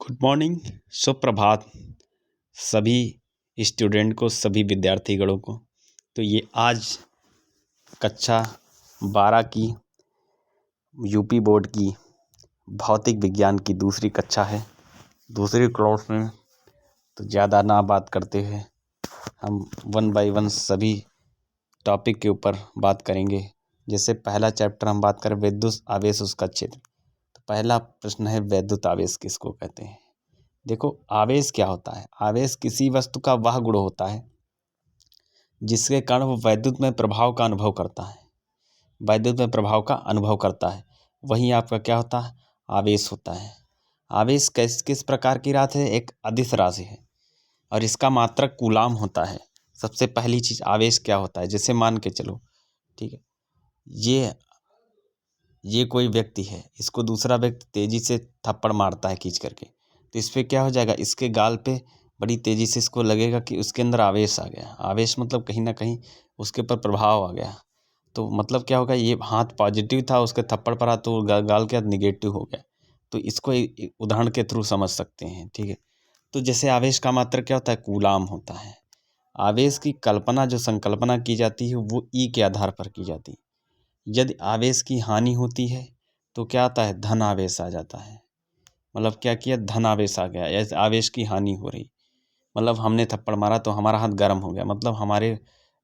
Good morning, सुप्रभात सभी student को, सभी विद्यार्थीगणों को। तो ये आज कक्षा 12 की यूपी बोर्ड की भौतिक विज्ञान की दूसरी कक्षा है, दूसरी क्लास में। तो ज़्यादा ना बात करते हुए हम वन बाय वन सभी टॉपिक के ऊपर बात करेंगे। जैसे पहला चैप्टर हम बात करें विद्युत आवेश उसका क्षेत्र। तो पहला प्रश्न है वैद्युत आवेश किसको कहते हैं। देखो, आवेश क्या होता है। आवेश किसी वस्तु का वह गुण होता है जिसके कारण वो विद्युत में प्रभाव का अनुभव करता है, विद्युत में प्रभाव का अनुभव करता है। वहीं आपका क्या होता है, आवेश होता है। आवेश किस प्रकार की राशि है, एक अदिश राशि है और इसका मात्रक कूलाम होता है। सबसे पहली चीज, आवेश क्या होता है। जैसे मान के चलो, ठीक है, ये कोई व्यक्ति है, इसको दूसरा व्यक्ति तेजी से थप्पड़ मारता है खींच करके, तो इस पे क्या हो जाएगा, इसके गाल पे बड़ी तेजी से इसको लगेगा कि उसके अंदर आवेश आ गया। आवेश मतलब कहीं ना कहीं उसके ऊपर प्रभाव आ गया। तो मतलब क्या होगा, ये हाथ पॉजिटिव था, उसके थप्पड़ पड़ा तो गाल के हाथ निगेटिव हो गया। तो इसको एक उदाहरण के थ्रू समझ सकते हैं, ठीक है। तो जैसे आवेश का मात्रक क्या होता है, कूलाम होता है। आवेश की कल्पना, जो संकल्पना की जाती है, वो ई के आधार पर की जाती है। यदि आवेश की हानि होती है तो क्या आता है, धन आवेश आ जाता है। मतलब क्या किया, धन आवेश आ गया। ऐसे आवेश की हानि हो रही, मतलब हमने थप्पड़ मारा तो हमारा हाथ गर्म हो गया, मतलब हमारे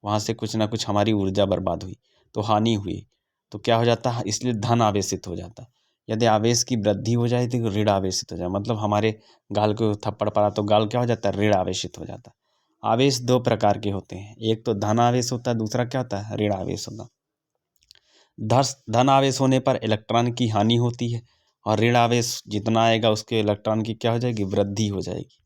वहाँ से कुछ ना कुछ हमारी ऊर्जा बर्बाद हुई, तो हानि हुई। तो क्या हो जाता है, इसलिए धन आवेशित हो जाता है। यदि आवेश की वृद्धि हो जाए तो ऋण आवेशित हो जाए, मतलब हमारे गाल को थप्पड़ पड़ा तो गाल क्या हो जाता है, ऋण आवेशित हो जाता है। आवेश दो प्रकार के होते हैं, एक तो धन आवेश होता है, दूसरा क्या होता है, ऋण आवेश होता है। धन आवेश होने पर इलेक्ट्रॉन की हानि होती है और ऋण आवेश जितना आएगा उसके इलेक्ट्रॉन की क्या हो जाएगी, वृद्धि हो जाएगी।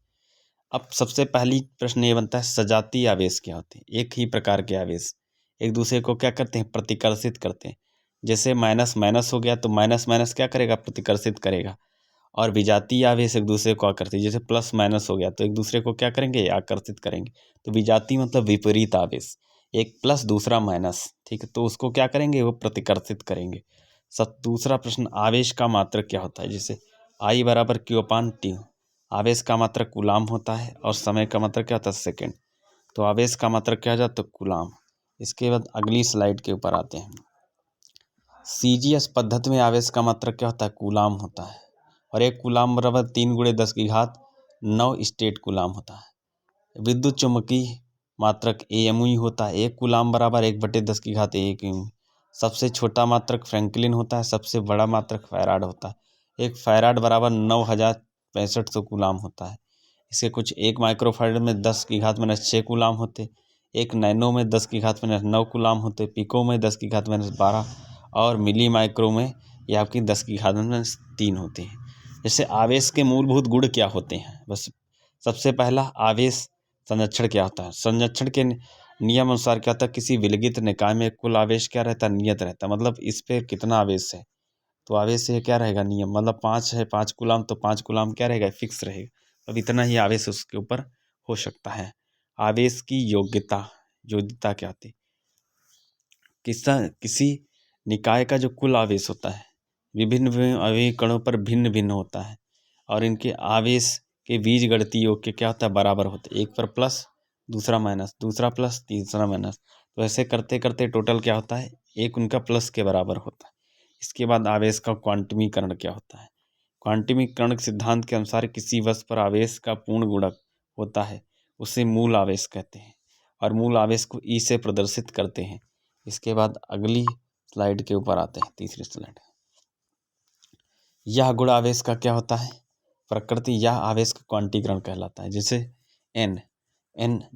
अब सबसे पहली प्रश्न ये बनता है, सजातीय आवेश क्या होते हैं। एक ही प्रकार के आवेश एक दूसरे को क्या करते हैं, प्रतिकर्षित करते हैं। जैसे माइनस माइनस हो गया तो माइनस माइनस क्या करेगा, प्रतिकर्षित करेगा। और विजातीय आवेश एक दूसरे को आकर्षित, जैसे प्लस माइनस हो गया तो एक दूसरे को क्या करेंगे, आकर्षित करेंगे। तो विजातीय मतलब विपरीत आवेश, एक प्लस दूसरा माइनस, ठीक है, तो उसको क्या करेंगे, वो प्रतिकर्षित करेंगे। सब दूसरा प्रश्न, आवेश का मात्रक क्या होता है। जैसे आई बराबर क्यू अपान टी। आवेश का मात्रक कूलाम होता है और समय का मात्रक क्या होता है, सेकेंड। तो आवेश का मात्रक क्या हो जाता है, कूलाम। इसके बाद अगली स्लाइड के ऊपर आते हैं। सीजीएस पद्धति में आवेश का मात्रक क्या होता है, कूलाम होता है। और एक कूलाम बराबर 3 × 10⁻9 स्टेट कूलाम होता है। विद्युत चुम्बकीय मात्रक एएमयू होता है। एक कूलाम बराबर 1/10⁻1 एमयू। सबसे छोटा मात्रक फ्रैंकलिन होता है, सबसे बड़ा मात्रक फैराड होता है। एक फैराड बराबर 9,065 कूलाम होता है। इसके कुछ, एक माइक्रोफैराड में 10⁻6 कूलाम होते, एक नैनो में 10⁻9 कूलाम होते, पिको में 10⁻12 और मिली माइक्रो में ये आपकी 10⁻3 होते हैं। जैसे आवेश के मूलभूत गुण क्या होते हैं, बस सबसे पहला, आवेश संरक्षण क्या होता है। संरक्षण के नियम अनुसार क्या होता है, किसी विलगित निकाय में कुल आवेश क्या रहता है, नियत रहता है। मतलब इस पे कितना आवेश है, तो आवेश से क्या रहेगा, नियम। मतलब 5 है, 5 कूलाम, तो 5 कूलाम क्या रहेगा, फिक्स रहेगा। अब इतना ही आवेश उसके ऊपर हो सकता है। आवेश की योग्यता, योग्यता क्या होती है, किसी निकाय का जो कुल आवेश होता है विभिन्न अवयवी कणों पर भिन्न भिन्न होता है और इनके आवेश के बीजगणितीय योग के क्या होता है, बराबर होते हैं। एक पर प्लस, दूसरा माइनस, दूसरा प्लस, तीसरा माइनस। तो ऐसे करते करते टोटल क्या होता है, एक उनका प्लस के बराबर होता है। इसके बाद आवेश का क्वांटमीकरण क्या होता है। क्वांटमीकरण सिद्धांत के अनुसार किसी वस्तु पर आवेश का पूर्ण गुणक होता है, उसे मूल आवेश कहते हैं और मूल आवेश को ई से प्रदर्शित करते हैं। इसके बाद अगली स्लाइड के ऊपर आते हैं, तीसरी स्लाइड। यह गुण आवेश का क्या होता है, प्रकृति। यह आवेश का क्वांटीकरण कहलाता है। जैसे एन,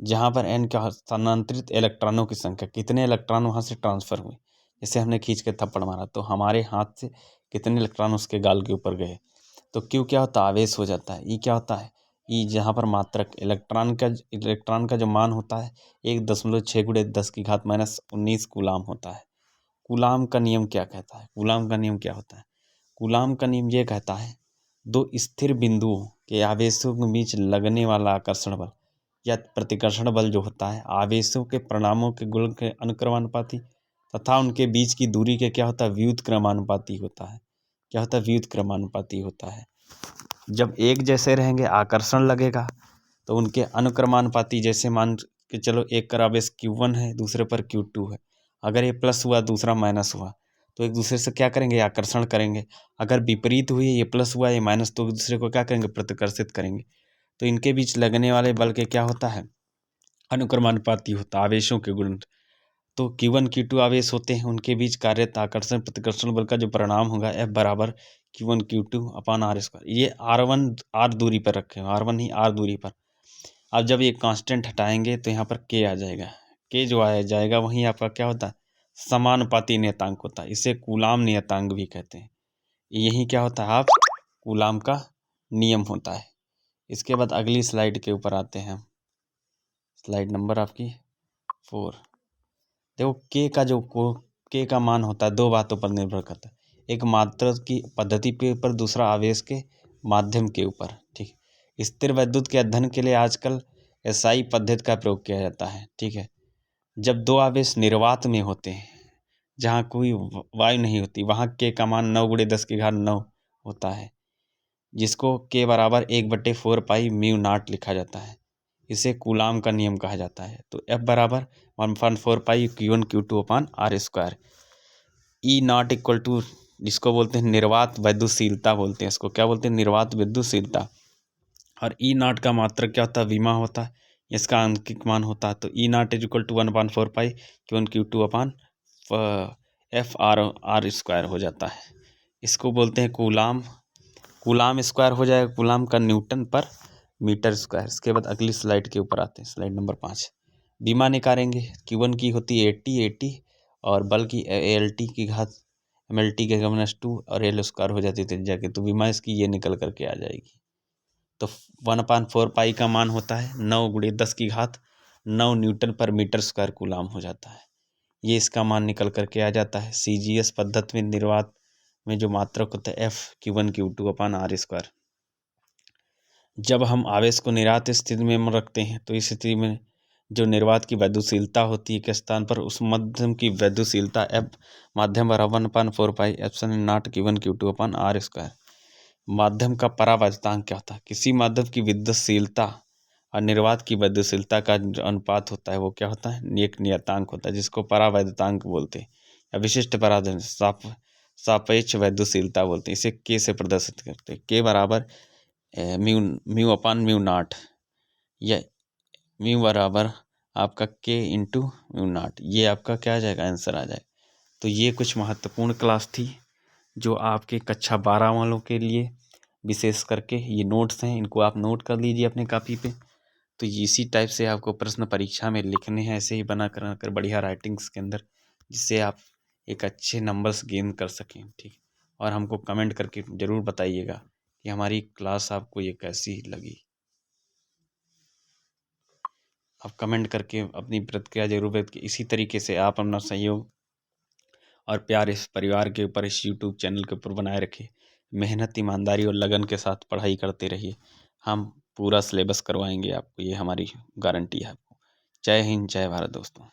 जहाँ पर एन क्या, स्थानांतरित इलेक्ट्रॉनों की संख्या, कितने इलेक्ट्रॉन वहाँ से ट्रांसफर हुए। जैसे हमने खींच के थप्पड़ मारा तो हमारे हाथ से कितने इलेक्ट्रॉन उसके गाल के ऊपर गए। तो क्यों क्या होता है, आवेश हो जाता है। ई क्या होता है, ई जहाँ पर मात्रक इलेक्ट्रॉन का जो मान होता है 1.6 × 10⁻19 कूलाम होता है। कूलाम का नियम क्या कहता है, कूलाम का नियम क्या होता है। कूलाम का नियम ये कहता है, दो स्थिर बिंदुओं के आवेशों के बीच लगने वाला आकर्षण बल या प्रतिकर्षण बल जो होता है, आवेशों के परिणामों के गुण के अनुक्रमानुपाती तथा उनके बीच की दूरी के क्या होता है, व्युत्क्रमानुपाती होता है। क्या होता है, व्युत्क्रमानुपाती होता है। जब एक जैसे रहेंगे आकर्षण लगेगा, तो उनके अनुक्रमानुपाती, जैसे मान के चलो एक का आवेश Q1 है, दूसरे पर Q2 है, अगर ये प्लस हुआ दूसरा माइनस हुआ तो एक दूसरे से क्या करेंगे, आकर्षण करेंगे। अगर विपरीत हुई, ये प्लस हुआ ये माइनस, तो एक दूसरे को क्या करेंगे, प्रतिकर्षित करेंगे। तो इनके बीच लगने वाले बल के क्या होता है, अनुक्रमानुपाती होता है, आवेशों के गुण। तो Q1 Q2 आवेश होते हैं, उनके बीच कार्यरत आकर्षण प्रतिकर्षण बल का जो परिणाम होगा F बराबर Q1 Q2 upon R square. ये R1 R दूरी पर रखे, R1 ही R दूरी पर। अब जब ये कांस्टेंट हटाएंगे तो यहाँ पर K आ जाएगा। K जो आ जाएगा वहीं आपका क्या होता है, समानुपाती नियतांक होता है, इसे कूलाम नियतांक भी कहते हैं। यही क्या होता है, आप कूलाम का नियम होता है। इसके बाद अगली स्लाइड के ऊपर आते हैं, स्लाइड नंबर आपकी 4। देखो के का मान होता है, दो बातों पर निर्भर करता है, एक मात्रा की पद्धति पे ऊपर, दूसरा आवेश के माध्यम के ऊपर। ठीक, स्थिर वैद्युत के अध्ययन के लिए आजकल एसआई पद्धति का प्रयोग किया जाता है। ठीक है, जब दो आवेश निर्वात में होते हैं, जहाँ कोई वायु नहीं होती, वहाँ के का मान 9×10⁹ होता है, जिसको के बराबर 1/4 म्यू नॉट लिखा जाता है। इसे कूलाम का नियम कहा जाता है। तो F बराबर 1/4 Q1 Q2 upon R square. E not equal to, जिसको बोलते हैं निर्वात वैद्युतशीलता बोलते हैं, इसको क्या बोलते हैं, निर्वात विद्युतशीलता। और ई नॉट का मात्रक क्या होता है, विमा होता है, इसका आंकिक मान होता है। तो E naught is equal to 1/4 Q1 Q2 upon FR square हो जाता है। इसको बोलते हैं कूलाम। कूलाम स्क्वायर हो जाएगा, कूलाम का न्यूटन पर मीटर स्क्वायर। इसके बाद अगली स्लाइड के ऊपर आते हैं, स्लाइड नंबर 5। विमा निकालेंगे, Q1 की होती है 80 और बल की ALT की घात MLT के -2 और L स्क्वायर हो जाती है त्रिज्या के। तो विमा इसकी ये निकल करके आ जाएगी। तो 1/4 का मान होता है 9×10⁻9 न्यूटन पर मीटर स्क्वायर कूलाम हो जाता है। ये इसका मान निकल करके आ जाता है। CGS पद्धति में निर्वात में जो मात्रक होता है F Q1 Q2 upon R square. जब हम आवेश को निर्वात स्थिति में रखते हैं तो इस स्थिति में जो निर्वात की वैद्युतशीलता होती है के स्थान पर उस माध्यम की वैद्युतशीलता F माध्यम बराबर 1/4 epsilon not Q1 Q2 upon R square. माध्यम का परावैद्युतांक क्या होता है, किसी माध्यम की विद्युतशीलता और निर्वात की वैद्युतशीलता का जो अनुपात होता है वो क्या होता है, एक नियतांक होता है, जिसको परावैद्युतांक बोलते हैं या विशिष्ट परावैद्युतांक, सापेक्ष वैद्युतशीलता बोलते हैं। इसे के से प्रदर्शित करते हैं। के बराबर म्यू अपान म्यू नॉट, या म्यू बराबर आपका के इंटू म्यू नॉट। ये आपका क्या आ जाएगा, आंसर आ जाएगा। तो ये कुछ महत्वपूर्ण क्लास थी जो आपके कक्षा 12 वालों के लिए विशेष करके ये नोट्स हैं, इनको आप नोट कर लीजिए अपने कॉपी पे। तो इसी टाइप से आपको प्रश्न परीक्षा में लिखने हैं, ऐसे ही बना कर बढ़िया राइटिंग्स के अंदर, जिससे आप एक अच्छे नंबर्स गेन कर सकें। ठीक, और हमको कमेंट करके ज़रूर बताइएगा कि हमारी क्लास आपको ये कैसी लगी। आप कमेंट करके अपनी प्रतिक्रिया जरूर व्यक्त कीजिए। इसी तरीके से आप अपना सहयोग और प्यार इस परिवार के ऊपर, इस यूट्यूब चैनल के ऊपर बनाए रखिए। मेहनत, ईमानदारी और लगन के साथ पढ़ाई करते रहिए। हम पूरा सिलेबस करवाएंगे आपको, ये हमारी गारंटी है आपको। जय हिंद, जय भारत दोस्तों।